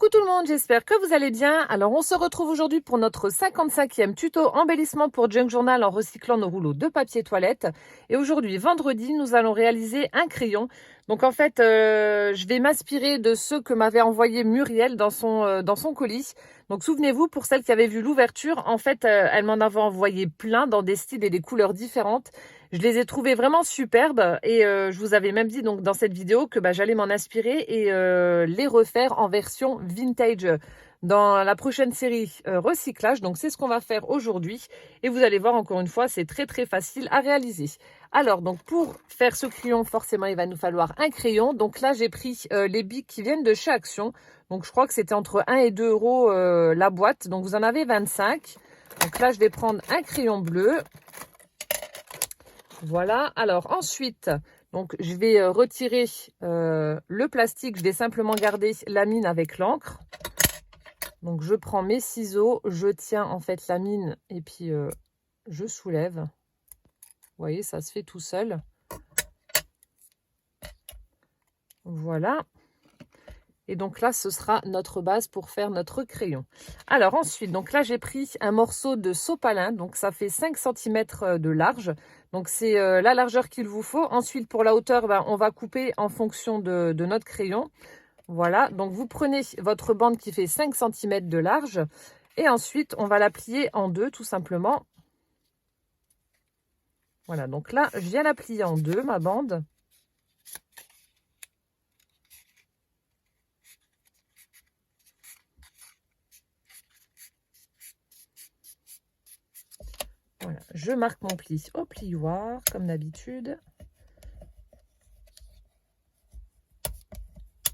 Coucou tout le monde, j'espère que vous allez bien. Alors on se retrouve aujourd'hui pour notre 55e tuto embellissement pour Junk Journal en recyclant nos rouleaux de papier toilette. Et aujourd'hui, vendredi, nous allons réaliser un crayon. Donc en fait, je vais m'inspirer de ceux que m'avait envoyé Muriel dans son colis. Donc souvenez-vous, pour celle qui avait vu l'ouverture, en fait, elle m'en avait envoyé plein dans des styles et des couleurs différentes. Je les ai trouvés vraiment superbes et je vous avais même dit donc dans cette vidéo que j'allais m'en inspirer et les refaire en version vintage dans la prochaine série recyclage. Donc c'est ce qu'on va faire aujourd'hui et vous allez voir encore une fois, c'est très très facile à réaliser. Alors donc pour faire ce crayon, forcément il va nous falloir un crayon. Donc là j'ai pris les bics qui viennent de chez Action. Donc je crois que c'était entre 1 et 2 euros la boîte. Donc vous en avez 25. Donc là je vais prendre un crayon bleu. Voilà, alors ensuite, donc je vais retirer le plastique, je vais simplement garder la mine avec l'encre. Donc je prends mes ciseaux, je tiens en fait la mine et puis je soulève. Vous voyez, ça se fait tout seul. Voilà. Et donc là, ce sera notre base pour faire notre crayon. Alors ensuite, donc là, j'ai pris un morceau de sopalin. Donc ça fait 5 cm de large. Donc c'est la largeur qu'il vous faut. Ensuite, pour la hauteur, on va couper en fonction de notre crayon. Voilà, donc vous prenez votre bande qui fait 5 cm de large. Et ensuite, on va la plier en deux, tout simplement. Voilà, donc là, je viens la plier en deux, ma bande. Voilà, je marque mon pli au plioir, comme d'habitude.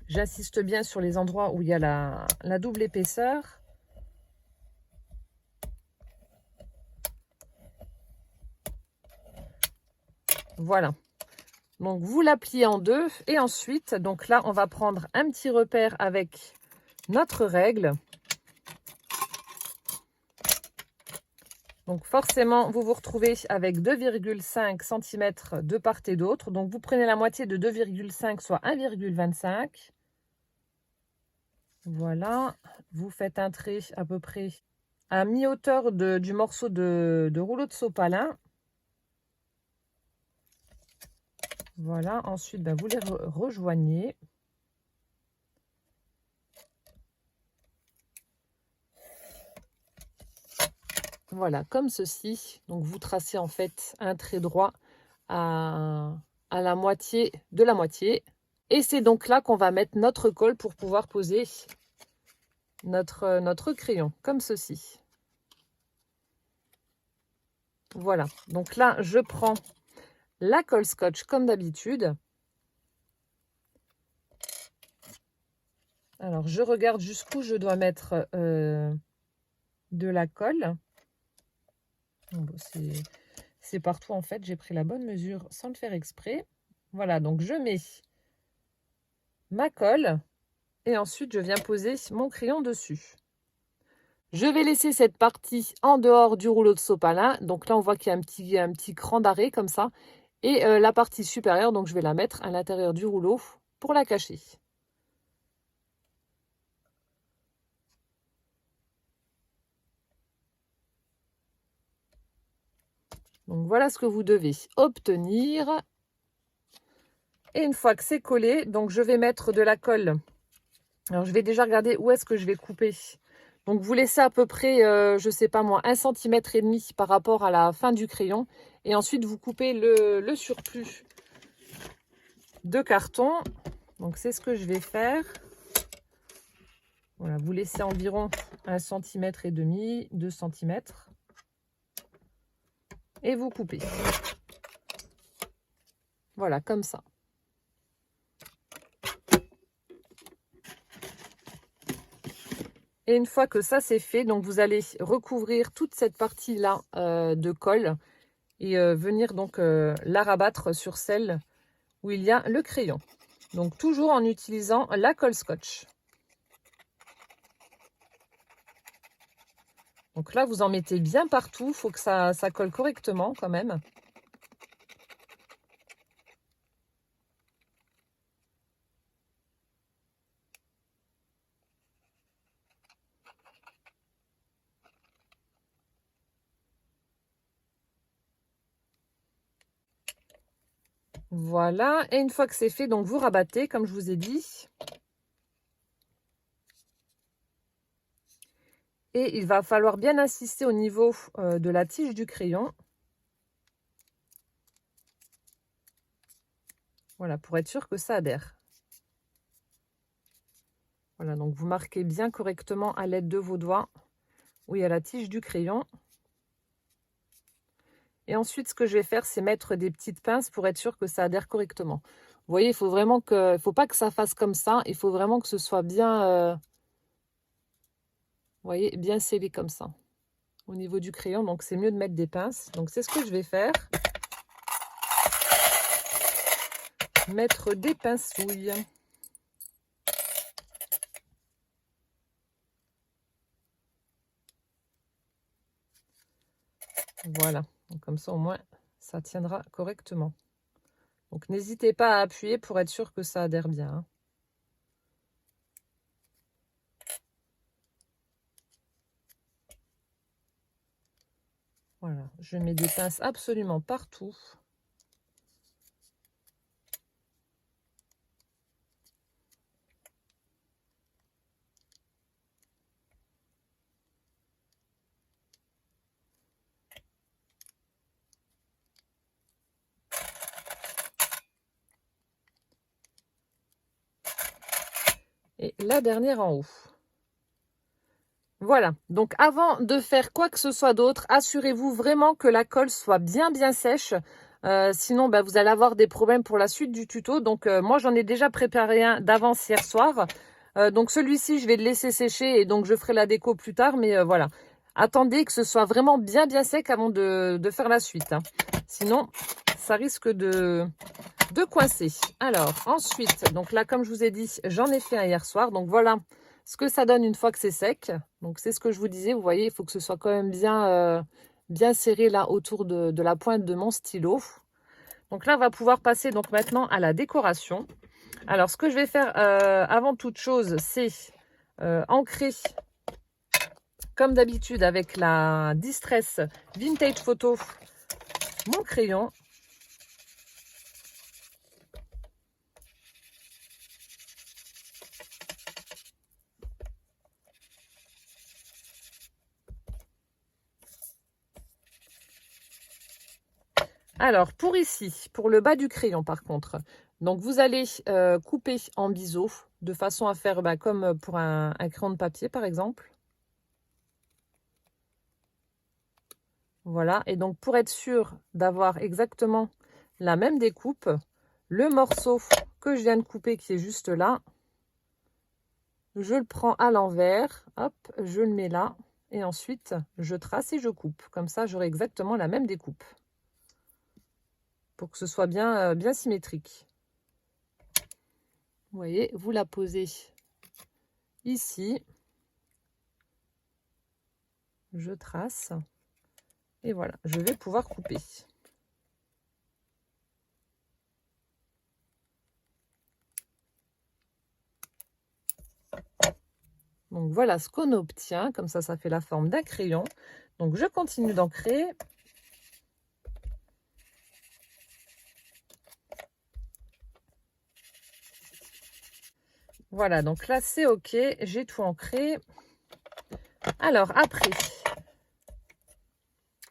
J'insiste bien sur les endroits où il y a la double épaisseur. Voilà. Donc, vous la pliez en deux. Et ensuite, donc là, on va prendre un petit repère avec notre règle. Donc forcément, vous vous retrouvez avec 2,5 cm de part et d'autre. Donc vous prenez la moitié de 2,5, soit 1,25. Voilà, vous faites un trait à peu près à mi-hauteur du morceau de rouleau de sopalin. Voilà, ensuite vous les rejoignez. Voilà, comme ceci. Donc vous tracez en fait un trait droit à la moitié de la moitié. Et c'est donc là qu'on va mettre notre colle pour pouvoir poser notre crayon, comme ceci. Voilà, donc là, je prends la colle scotch comme d'habitude. Alors, je regarde jusqu'où je dois mettre de la colle. Bon, c'est partout en fait, j'ai pris la bonne mesure sans le faire exprès. Voilà, donc je mets ma colle et ensuite je viens poser mon crayon dessus. Je vais laisser cette partie en dehors du rouleau de sopalin. Donc là, on voit qu'il y a un petit cran d'arrêt comme ça. Et la partie supérieure, donc je vais la mettre à l'intérieur du rouleau pour la cacher. Donc voilà ce que vous devez obtenir. Et une fois que c'est collé, donc je vais mettre de la colle. Alors je vais déjà regarder où est-ce que je vais couper. Donc vous laissez à peu près, je sais pas moi, 1,5 cm par rapport à la fin du crayon. Et ensuite vous coupez le surplus de carton. Donc c'est ce que je vais faire. Voilà, vous laissez environ 1,5 cm, 2 cm. Et vous coupez. Voilà, comme ça. Et une fois que ça c'est fait, donc vous allez recouvrir toute cette partie-là de colle et venir donc la rabattre sur celle où il y a le crayon. Donc toujours en utilisant la colle scotch. Donc là, vous en mettez bien partout. Il faut que ça colle correctement quand même. Voilà, et une fois que c'est fait, donc vous rabattez comme je vous ai dit. Et il va falloir bien insister au niveau de la tige du crayon. Voilà, pour être sûr que ça adhère. Voilà, donc vous marquez bien correctement à l'aide de vos doigts où il y a la tige du crayon. Et ensuite, ce que je vais faire, c'est mettre des petites pinces pour être sûr que ça adhère correctement. Vous voyez, il faut vraiment que, faut pas que ça fasse comme ça. Il faut vraiment que ce soit bien, vous voyez, bien scellé comme ça au niveau du crayon. Donc, c'est mieux de mettre des pinces. Donc, c'est ce que je vais faire. Mettre des pinceouilles. Voilà. Donc, comme ça, au moins, ça tiendra correctement. Donc, n'hésitez pas à appuyer pour être sûr que ça adhère bien, hein. Voilà, je mets des pinces absolument partout. Et la dernière en haut. Voilà, donc avant de faire quoi que ce soit d'autre, assurez-vous vraiment que la colle soit bien sèche. Sinon, bah, vous allez avoir des problèmes pour la suite du tuto. Donc, moi, j'en ai déjà préparé un d'avance hier soir. Donc, celui-ci, je vais le laisser sécher et donc je ferai la déco plus tard. Mais voilà, attendez que ce soit vraiment bien sec avant de faire la suite, hein. Sinon, ça risque de coincer. Alors, ensuite, donc là, comme je vous ai dit, j'en ai fait un hier soir. Donc, voilà ce que ça donne une fois que c'est sec. Donc, c'est ce que je vous disais. Vous voyez, il faut que ce soit quand même bien serré là autour de la pointe de mon stylo. Donc là, on va pouvoir passer donc maintenant à la décoration. Alors, ce que je vais faire avant toute chose, c'est ancrer, comme d'habitude, avec la Distress Vintage Photo, mon crayon. Alors, pour ici, pour le bas du crayon par contre, donc vous allez couper en biseau de façon à faire comme pour un crayon de papier par exemple. Voilà, et donc pour être sûr d'avoir exactement la même découpe, le morceau que je viens de couper qui est juste là, je le prends à l'envers, hop, je le mets là, et ensuite je trace et je coupe. Comme ça, j'aurai exactement la même découpe, pour que ce soit bien symétrique. Vous voyez, vous la posez ici, je trace, et voilà, je vais pouvoir couper. Donc voilà ce qu'on obtient, comme ça fait la forme d'un crayon. Donc je continue d'ancrer. Voilà, donc là c'est ok, j'ai tout ancré. Alors après,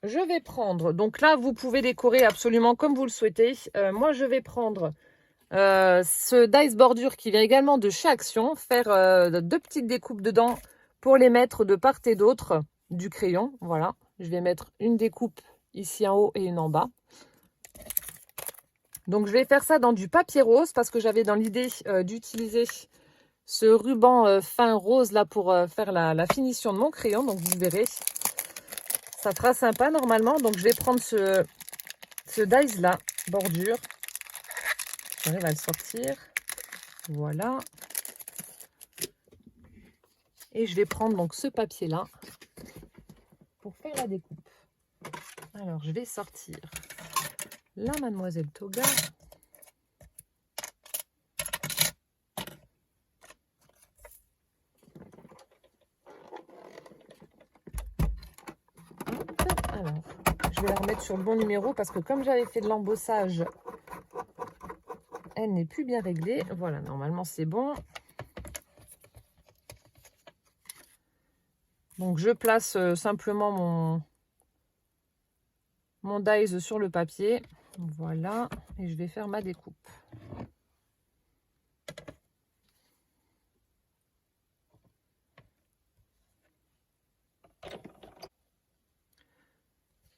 je vais prendre, donc là vous pouvez décorer absolument comme vous le souhaitez. Moi je vais prendre ce dice bordure qui vient également de chez Action, faire deux petites découpes dedans pour les mettre de part et d'autre du crayon. Voilà, je vais mettre une découpe ici en haut et une en bas. Donc je vais faire ça dans du papier rose parce que j'avais dans l'idée d'utiliser ce ruban fin rose là pour faire la finition de mon crayon. Donc vous verrez, ça fera sympa normalement. Donc je vais prendre ce dice là, bordure. J'arrive à le sortir. Voilà. Et je vais prendre donc ce papier là pour faire la découpe. Alors je vais sortir la Mademoiselle Toga. Alors, je vais la remettre sur le bon numéro parce que comme j'avais fait de l'embossage elle n'est plus bien réglée. Voilà, normalement c'est bon. Donc je place simplement mon dies sur le papier. Voilà, et je vais faire ma découpe.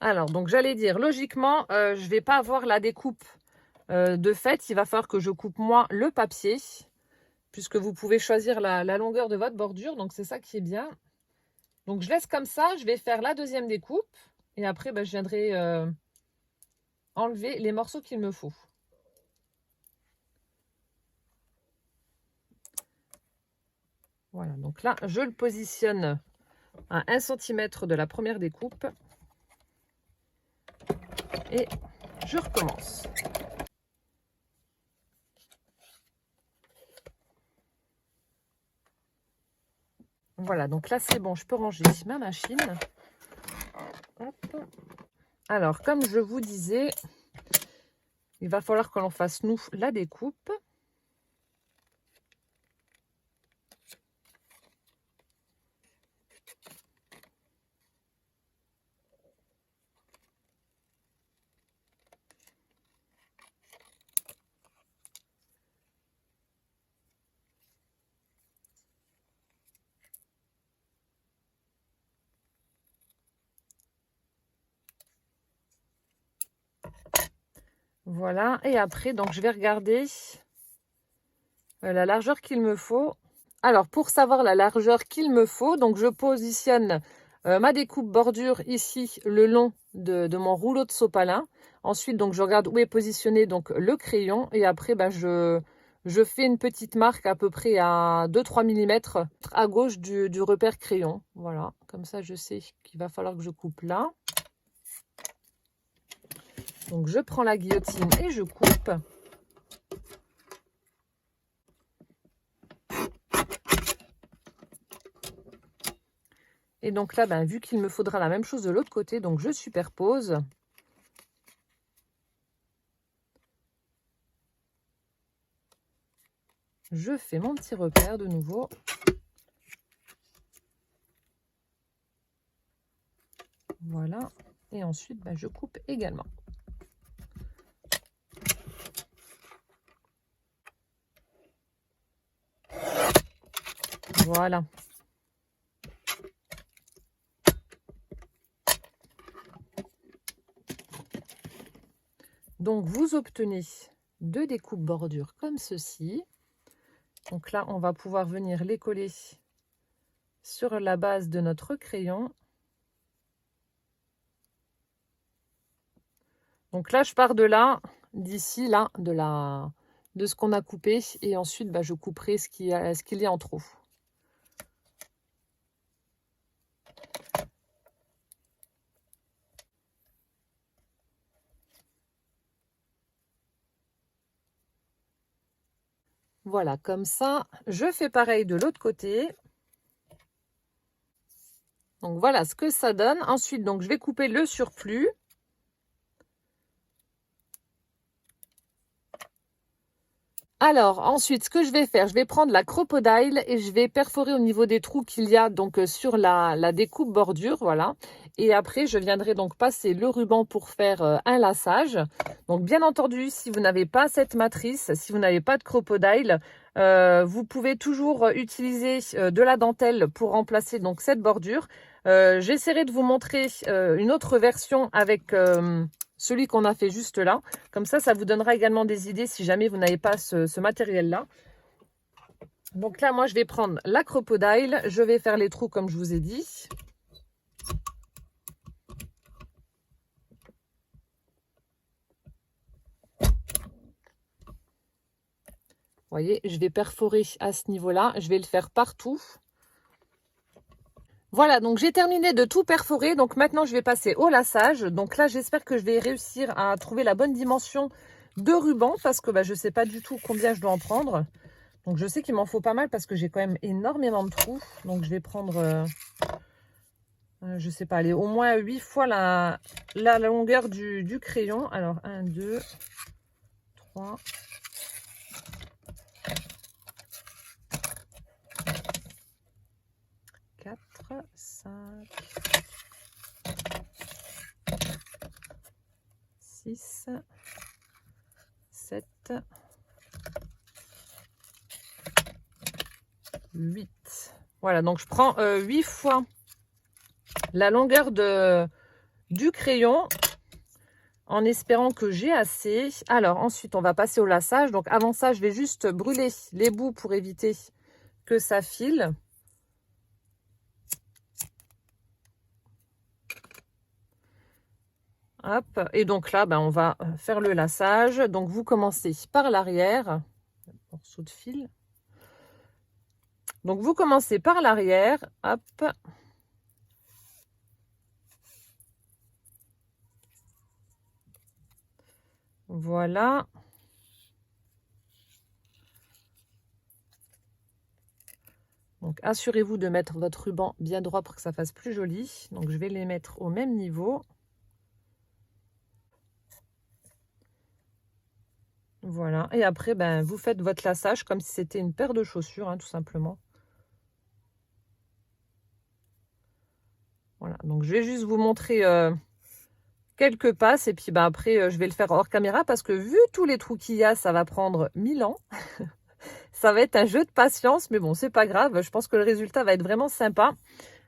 Alors, donc j'allais dire, logiquement, je ne vais pas avoir la découpe de fait. Il va falloir que je coupe moi le papier, puisque vous pouvez choisir la longueur de votre bordure. Donc, c'est ça qui est bien. Donc, je laisse comme ça. Je vais faire la deuxième découpe. Et après, je viendrai enlever les morceaux qu'il me faut. Voilà, donc là, je le positionne à 1 cm de la première découpe. Et je recommence. Voilà, donc là, c'est bon, je peux ranger ma machine. Hop. Alors, comme je vous disais, il va falloir que l'on fasse, nous, la découpe. Voilà, et après, donc je vais regarder la largeur qu'il me faut. Alors, pour savoir la largeur qu'il me faut, donc je positionne ma découpe bordure ici le long de mon rouleau de sopalin. Ensuite, donc je regarde où est positionné donc le crayon et après, je fais une petite marque à peu près à 2-3 mm à gauche du repère crayon. Voilà, comme ça je sais qu'il va falloir que je coupe là. Donc je prends la guillotine et je coupe. Et donc là, vu qu'il me faudra la même chose de l'autre côté, donc je superpose. Je fais mon petit repère de nouveau. Voilà. Et ensuite, je coupe également. Voilà. Donc, vous obtenez 2 découpes bordure comme ceci. Donc là, on va pouvoir venir les coller sur la base de notre crayon. Donc là, je pars de là, d'ici, là, de ce qu'on a coupé. Et ensuite, je couperai ce qu'il y a en trop. Voilà, comme ça, je fais pareil de l'autre côté. Donc voilà ce que ça donne. Ensuite, donc je vais couper le surplus. Alors ensuite, ce que je vais faire, je vais prendre la crocodile et je vais perforer au niveau des trous qu'il y a donc sur la découpe bordure, voilà. Et après, je viendrai donc passer le ruban pour faire un laçage. Donc bien entendu, si vous n'avez pas cette matrice, si vous n'avez pas de crocodile, vous pouvez toujours utiliser de la dentelle pour remplacer donc cette bordure. J'essaierai de vous montrer une autre version avec celui qu'on a fait juste là. Comme ça vous donnera également des idées si jamais vous n'avez pas ce matériel-là. Donc là, moi, je vais prendre la crocodile. Je vais faire les trous comme je vous ai dit. Vous voyez, je vais perforer à ce niveau-là. Je vais le faire partout. Voilà, donc j'ai terminé de tout perforer. Donc maintenant, je vais passer au laçage. Donc là, j'espère que je vais réussir à trouver la bonne dimension de ruban parce que je ne sais pas du tout combien je dois en prendre. Donc je sais qu'il m'en faut pas mal parce que j'ai quand même énormément de trous. Donc je vais prendre, je sais pas, allez, au moins 8 fois la longueur du crayon. Alors 1, 2, 3, 4, 5, 6, 7, 8. Voilà, donc je prends 8 fois la longueur du crayon en espérant que j'ai assez. Alors ensuite, on va passer au lassage. Donc avant ça, je vais juste brûler les bouts pour éviter que ça file. Hop. Et donc là, ben, on va faire le lassage. Donc vous commencez par l'arrière. Morceau de fil. Donc vous commencez par l'arrière. Hop. Voilà. Donc assurez-vous de mettre votre ruban bien droit pour que ça fasse plus joli. Donc je vais les mettre au même niveau. Voilà. Et après, ben, vous faites votre lassage comme si c'était une paire de chaussures, hein, tout simplement. Voilà. Donc je vais juste vous montrer quelques passes. Et puis ben, après, je vais le faire hors caméra parce que vu tous les trous qu'il y a, ça va prendre 1000 ans. Ça va être un jeu de patience, mais bon, c'est pas grave. Je pense que le résultat va être vraiment sympa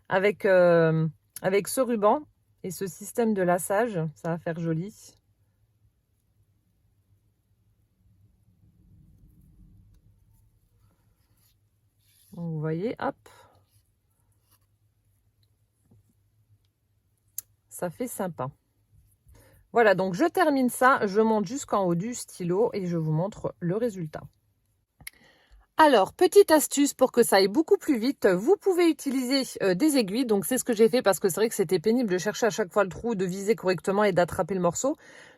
avec ce ruban et ce système de lassage. Ça va faire joli. Donc, vous voyez, hop. Ça fait sympa. Voilà, donc je termine ça. Je monte jusqu'en haut du stylo et je vous montre le résultat. Alors, petite astuce pour que ça aille beaucoup plus vite, vous pouvez utiliser des aiguilles. Donc, c'est ce que j'ai fait parce que c'est vrai que c'était pénible de chercher à chaque fois le trou, de viser correctement et d'attraper le morceau.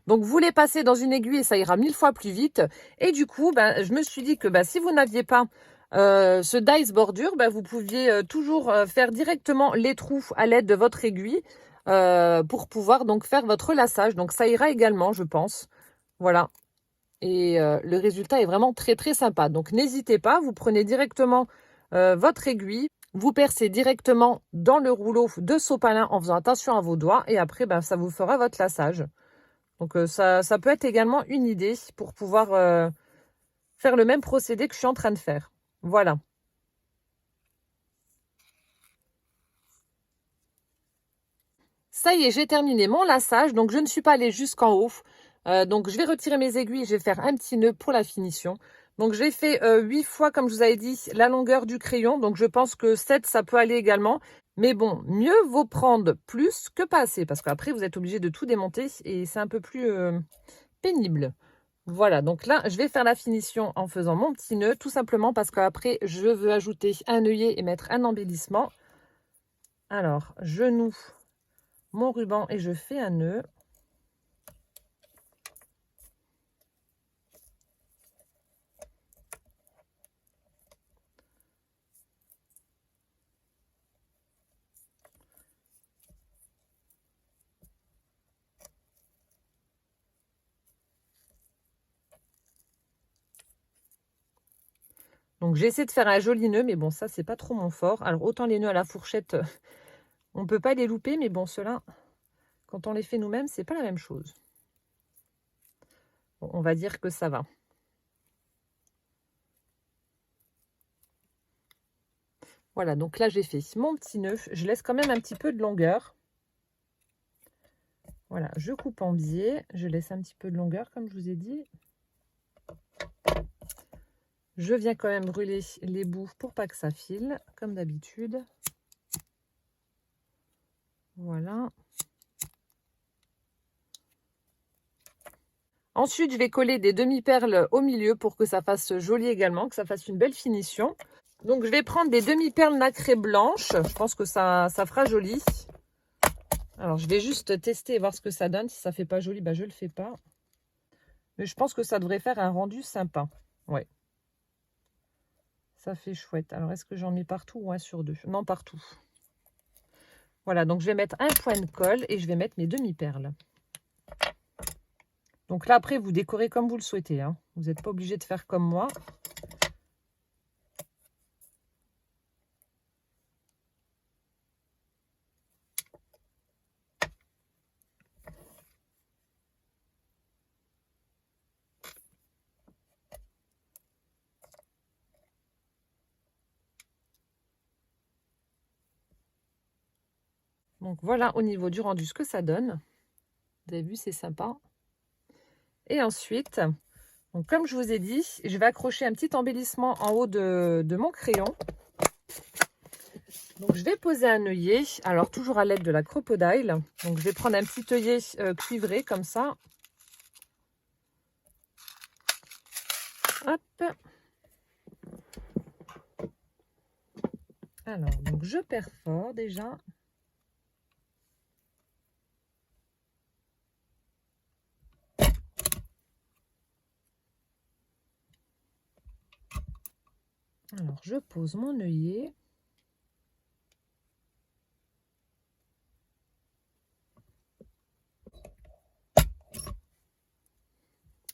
Donc, vous les passez dans une aiguille et ça ira 1000 fois plus vite. Et du coup, ben, je me suis dit que ben, si vous n'aviez pas ce dice bordure, ben, vous pouviez toujours faire directement les trous à l'aide de votre aiguille pour pouvoir donc faire votre lassage. Donc, ça ira également, je pense. Voilà. Et le résultat est vraiment très très sympa. Donc n'hésitez pas, vous prenez directement votre aiguille, vous percez directement dans le rouleau de sopalin en faisant attention à vos doigts et après ben, ça vous fera votre lassage. Donc ça peut être également une idée pour pouvoir faire le même procédé que je suis en train de faire. Voilà. Ça y est, j'ai terminé mon lassage, donc je ne suis pas allée jusqu'en haut. Donc je vais retirer mes aiguilles et je vais faire un petit nœud pour la finition. Donc j'ai fait 8 fois, comme je vous avais dit, la longueur du crayon. Donc je pense que 7, ça peut aller également. Mais bon, mieux vaut prendre plus que pas assez. Parce qu'après, vous êtes obligé de tout démonter et c'est un peu plus pénible. Voilà, donc là, je vais faire la finition en faisant mon petit nœud. Tout simplement parce qu'après, je veux ajouter un œillet et mettre un embellissement. Alors, je noue mon ruban et je fais un nœud. Donc j'essaie de faire un joli nœud, mais bon, ça, c'est pas trop mon fort. Alors autant les nœuds à la fourchette, on peut pas les louper, mais bon, ceux-là, quand on les fait nous-mêmes, c'est pas la même chose. Bon, on va dire que ça va. Voilà, donc là, j'ai fait mon petit nœud. Je laisse quand même un petit peu de longueur. Voilà, je coupe en biais. Je laisse un petit peu de longueur, comme je vous ai dit. Je viens quand même brûler les bouts pour pas que ça file, comme d'habitude. Voilà. Ensuite, je vais coller des demi-perles au milieu pour que ça fasse joli également, que ça fasse une belle finition. Donc, je vais prendre des demi-perles nacrées blanches. Je pense que ça fera joli. Alors, je vais juste tester et voir ce que ça donne. Si ça fait pas joli, bah, je le fais pas. Mais je pense que ça devrait faire un rendu sympa. Ouais. Ça fait chouette. Alors, est-ce que j'en mets partout ou un sur deux? Non, partout. Voilà, donc je vais mettre un point de colle et je vais mettre mes demi-perles. Donc là, après, vous décorez comme vous le souhaitez, hein. Vous n'êtes pas obligé de faire comme moi. Donc voilà au niveau du rendu ce que ça donne. Vous avez vu, c'est sympa. Et ensuite, donc comme je vous ai dit, je vais accrocher un petit embellissement en haut de mon crayon. Donc je vais poser un œillet, alors toujours à l'aide de la Crocodile. Donc je vais prendre un petit œillet cuivré comme ça. Hop. Alors, donc je perfore déjà. Alors, je pose mon œillet.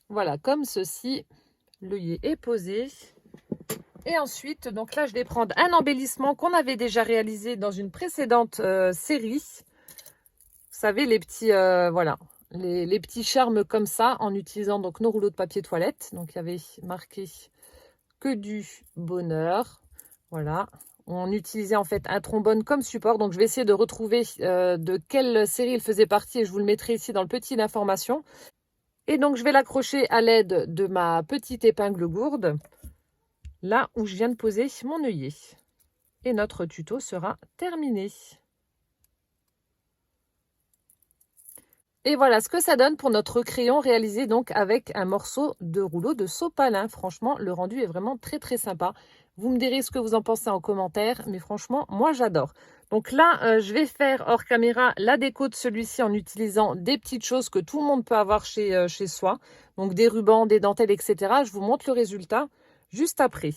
Voilà, comme ceci, l'œillet est posé. Et ensuite, donc là, je vais prendre un embellissement qu'on avait déjà réalisé dans une précédente série. Vous savez, les petits, voilà, les petits charmes comme ça, en utilisant donc nos rouleaux de papier toilette. Donc, il y avait marqué que du bonheur. Voilà. On utilisait en fait un trombone comme support. Donc, je vais essayer de retrouver de quelle série il faisait partie et je vous le mettrai ici dans le petit d'information. Et donc, je vais l'accrocher à l'aide de ma petite épingle gourde, là où je viens de poser mon œillet. Et notre tuto sera terminé. Et voilà ce que ça donne pour notre crayon réalisé donc avec un morceau de rouleau de sopalin. Franchement, le rendu est vraiment très très sympa. Vous me direz ce que vous en pensez en commentaire, mais franchement, moi j'adore. Donc là, je vais faire hors caméra la déco de celui-ci en utilisant des petites choses que tout le monde peut avoir chez soi. Donc des rubans, des dentelles, etc. Je vous montre le résultat juste après.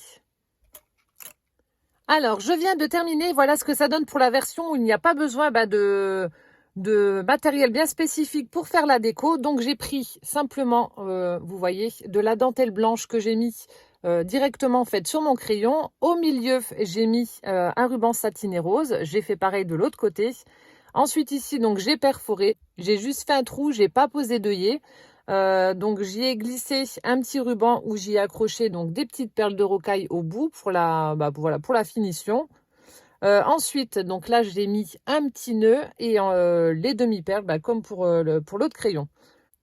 Alors, je viens de terminer. Voilà ce que ça donne pour la version où il n'y a pas besoin de matériel bien spécifique pour faire la déco. Donc, j'ai pris simplement, vous voyez, de la dentelle blanche que j'ai mis directement faite sur mon crayon. Au milieu, j'ai mis un ruban satiné rose. J'ai fait pareil de l'autre côté. Ensuite, ici, donc j'ai perforé. J'ai juste fait un trou, j'ai pas posé d'œillet. Donc j'y ai glissé un petit ruban où j'y ai accroché donc des petites perles de rocaille au bout pour voilà, pour la finition. Ensuite, donc là j'ai mis un petit nœud et les demi-perles comme pour l'autre crayon.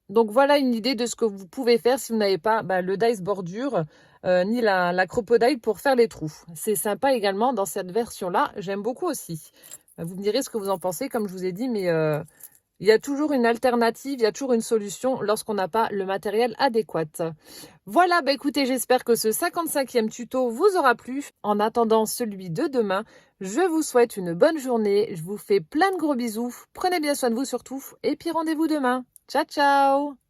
Donc voilà une idée de ce que vous pouvez faire si vous n'avez pas le dies bordure ni la Crocodile pour faire les trous. C'est sympa également dans cette version-là, j'aime beaucoup aussi. Vous me direz ce que vous en pensez, comme je vous ai dit, mais il y a toujours une alternative, il y a toujours une solution lorsqu'on n'a pas le matériel adéquat. Voilà, écoutez, j'espère que ce 55e tuto vous aura plu. En attendant celui de demain, je vous souhaite une bonne journée. Je vous fais plein de gros bisous. Prenez bien soin de vous surtout. Et puis rendez-vous demain. Ciao, ciao!